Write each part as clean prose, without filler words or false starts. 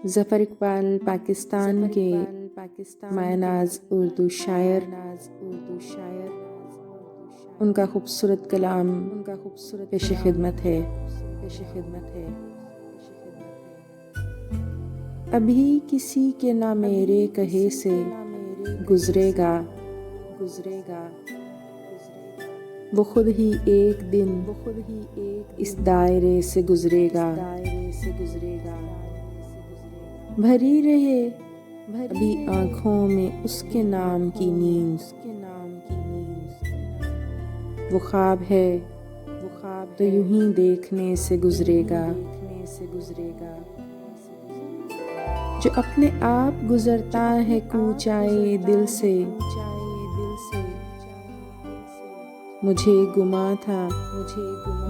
ज़फ़र इक़बाल पाकिस्तान के मायनाज़ उर्दू शायर, उनका खूबसूरत कलाम पेश खिदमत है। अभी किसी के ना मेरे कहे से गुज़रेगा, वो खुद ही एक दिन इस दायरे से गुज़रेगा। भरी रहे अभी आँखों में उसके नाम की नींद, वो ख्वाब है तो यूं ही देखने से गुज़रेगा। जो अपने आप गुज़रता है कूचाए दिल से, मुझे गुमा था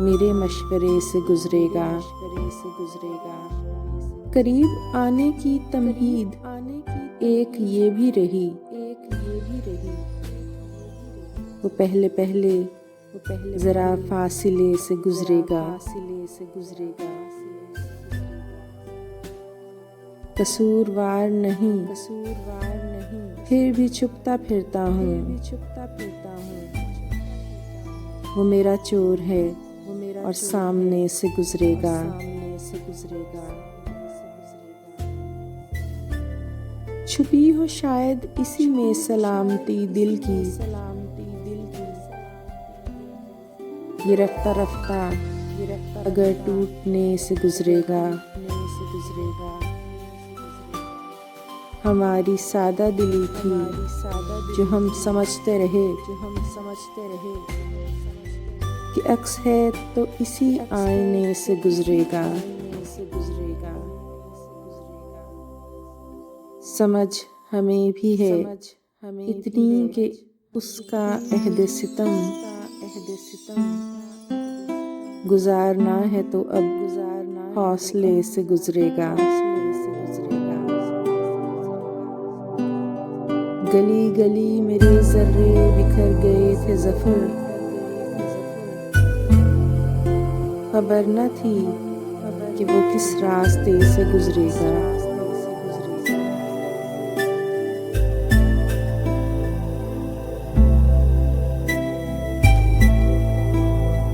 मेरे मशवरे से गुज़रेगा। करीब आने की तमहीद एक ये भी रही, वो पहले ज़रा फासिले से गुज़रेगा। कसूरवार नहीं फिर भी छुपता फिरता हूँ, वो मेरा चोर है और सामने से गुज़रेगा। छुपी हो शायद इसी में सलामती दिल की, ये रफ्ता रफ्ता अगर टूटने से गुज़रेगा। हमारी सादा दिली थी जो हम समझते रहे कि अक्स है तो इसी आईने से गुज़रेगा। समझ हमें भी है इतनी कि उसका अहद सितम गुज़ारना है तो अब हौसले से गुज़रेगा। गली गली मेरे ज़र्रे बिखर गए थे ज़फ़र, खबर न थी कि वो किस रास्ते से गुज़रेगा।